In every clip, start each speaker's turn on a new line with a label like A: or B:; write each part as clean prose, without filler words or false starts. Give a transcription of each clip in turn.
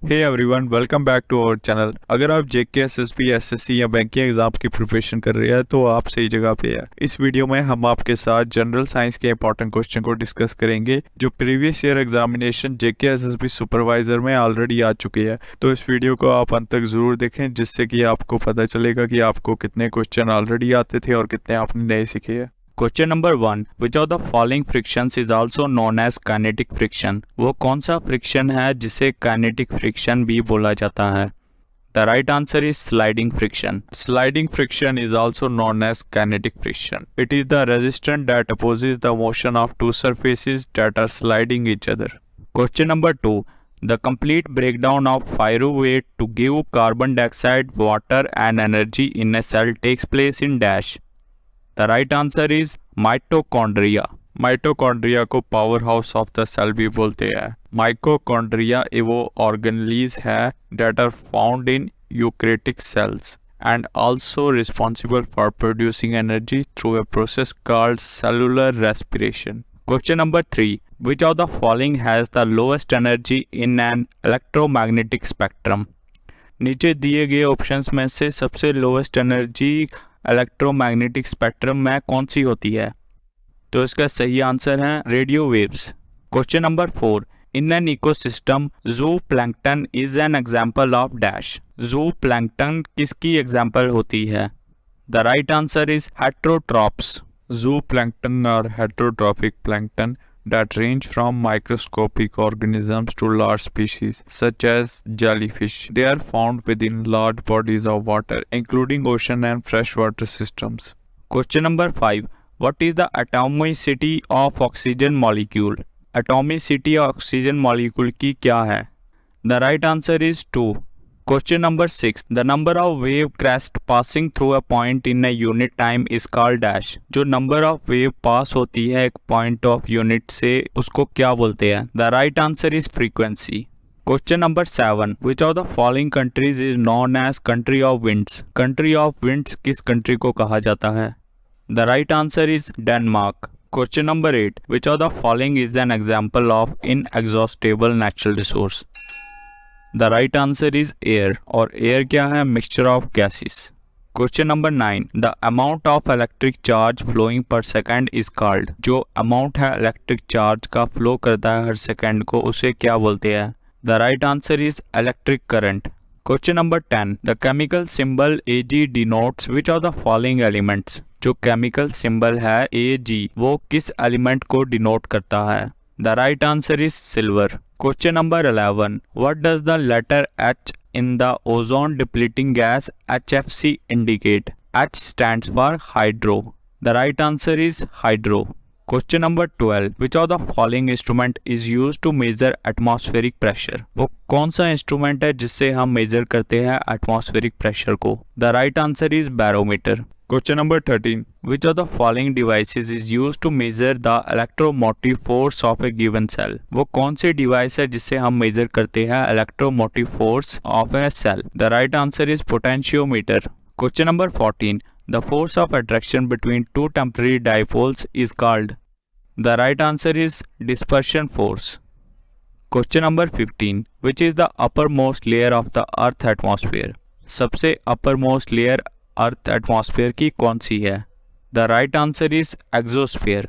A: Hey everyone, welcome back to our channel. अगर आप JK SSB SSC या banking exam की प्रिपरेशन कर रहे हैं तो आप सही जगह पे है। इस वीडियो में हम आपके साथ जनरल साइंस के इंपॉर्टेंट क्वेश्चन को डिस्कस करेंगे जो प्रीवियस ईयर एग्जामिनेशन जेके एसएसबी सुपरवाइजर में ऑलरेडी आ चुके हैं। तो इस वीडियो को आप अंत तक जरूर देखें जिससे कि आपको पता चलेगा कि आपको कितने क्वेश्चन ऑलरेडी आते थे और कितने आपने नए सीखे हैं।
B: Question number 1, which of the following frictions is also known as kinetic friction. वो कौन सा फ्रिक्शन है जिसे काइनेटिक फ्रिक्शन भी बोला जाता है? The right answer is sliding friction.
A: Sliding friction is also known as kinetic friction. It is the resistance that opposes the motion of two surfaces that are sliding each other.
B: Question number 2, the complete breakdown of pyruvate to give carbon dioxide, water and energy in a cell takes place in dash. The right answer is mitochondria.
A: Mitochondria को power house of the cell भी बोलते हैं। Mitochondria वो organelles है that are found in eukaryotic cells and also responsible for producing energy through a process called cellular respiration.
B: Question number 3, which of the following has the lowest energy in an electromagnetic spectrum. नीचे दिए गए options में से सबसे lowest energy electromagnetic spectrum में कौन सी होती है? तो इसका सही आंसर है radio waves. Question number 4, in an ecosystem zooplankton is an example of dash. Zooplankton किसकी एग्जाम्पल होती है? The right answer is heterotrophs.
A: Zooplankton are heterotrophic plankton that range from microscopic organisms to large species such as jellyfish. They are found within large bodies of water including ocean and freshwater systems.
B: Question number 5, what is the atomicity of oxygen molecule. Atomicity oxygen molecule की क्या है? The right answer is 2। Question number 6, the number of wave crest passing through a point in a unit time is called dash. जो number of wave पास होती है एक point of unit से उसको क्या बोलते हैं? The right answer is frequency. Question number 7, which of the following countries is known as country of winds. Country of winds किस कंट्री को कहा जाता है? The right answer is Denmark. Question number 8, which of the following is an example of inexhaustible natural resource. The right answer is air, और air क्या है? Mixture of gases. Question number 9, the amount of electric charge flowing per second is called. जो amount है electric charge का flow करता है हर second को उसे क्या बोलते हैं? The right answer is electric current. Question number 10, the chemical symbol Ag denotes which of the following elements. जो केमिकल सिंबल है Ag वो किस एलिमेंट को डिनोट करता है? The right answer is silver. Question number 11, what does the letter H in the ozone depleting gas HFC indicate? H stands for hydro. The right answer is hydro. Question number 12, which of the following instrument is used to measure atmospheric pressure? वो कौन सा instrument है जिससे हम major करते हैं atmospheric pressure को? The right answer is barometer.
A: Question number 13.
B: Which of the following devices is used to measure the electromotive force of a given cell? वो कौन से डिवाइस है जिससे हम मेजर करते हैं electromotive force of a cell? The right answer is potentiometer. Question number 14. The force of attraction between two temporary dipoles is called. The right answer is dispersion force. Question number 15. Which is the uppermost layer of the Earth atmosphere? सबसे uppermost layer earth atmosphere की कौन सी है? The right answer is exosphere.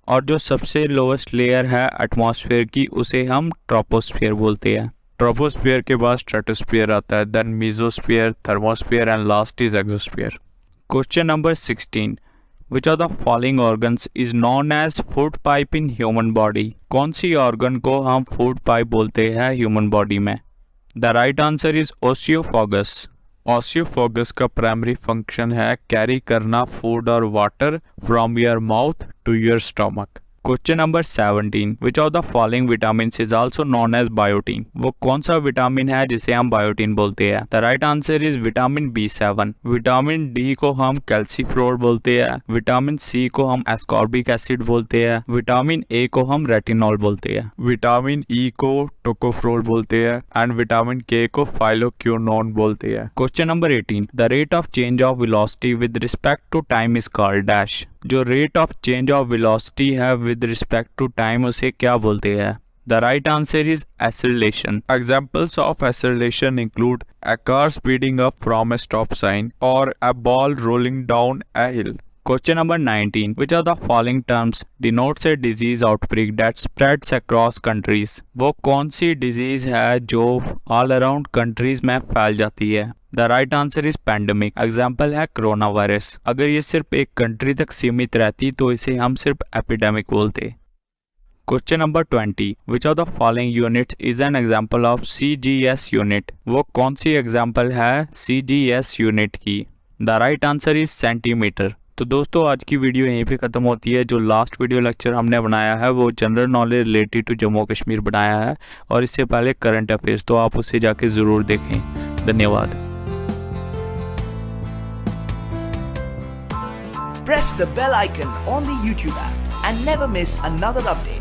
B: और जो सबसे lowest layer है atmosphere की उसे हम ट्रोपोस्फेयर बोलते हैं।
A: ट्रोपोस्फेयर के बाद स्ट्रेटोस्फेयर आता है, then mesosphere, thermosphere and last is exosphere.
B: Question number 16, which of the following organs is known as food pipe in human body. कौन सी ऑर्गन को हम फूड पाइप बोलते हैं ह्यूमन बॉडी में? The right answer is oesophagus.
A: Oesophagus का primary function है carry करना फूड और water from your mouth to your stomach.
B: Question number 17, which of the following vitamin is also known as biotin. वो कौन सा vitamin है जिसे हम बायोटीन बोलते हैं? The right answer is vitamin B7। Vitamin D को हम कैल्सीफ्लोर बोलते हैं, विटामिन सी को हम एस्कॉर्बिक एसिड बोलते हैं, विटामिन ए को हम रेटिनॉल बोलते हैं,
A: विटामिन ई को टोकोफ्रोल बोलते हैं एंड विटामिन के को फाइलोक्विनोन बोलते हैं।
B: Question number 18, the rate of change of velocity with respect to time is called dash. जो rate of change of velocity है विद रिस्पेक्ट टू टाइम उसे क्या बोलते हैं? The right answer is acceleration.
A: Examples of acceleration include a car speeding up from a stop sign or a ball rolling down a hill.
B: Question number 19. Which of the following terms denotes a disease outbreak that spreads across countries? वो कौन सी disease है जो all around countries में फैल जाती है? The right answer is pandemic. Example है corona virus. अगर ये सिर्फ एक कंट्री तक सीमित रहती तो इसे हम सिर्फ एपिडेमिक बोलते. Question number 20. Which of the following unit is an example of CGS unit? वो कौन सी एग्जाम्पल है CGS यूनिट की? The right answer is centimetre. तो दोस्तों आज की वीडियो यहीं पे ख़त्म होती है. जो लास्ट वीडियो लेक्चर हमने बनाया है वो general knowledge related to Jammu Kashmir बनाया है और इससे पहले करंट अफेयर्स, तो आप उसे जाके ज़रूर देखें. धन्यवाद.
C: Press the bell icon on the YouTube app and never miss another update.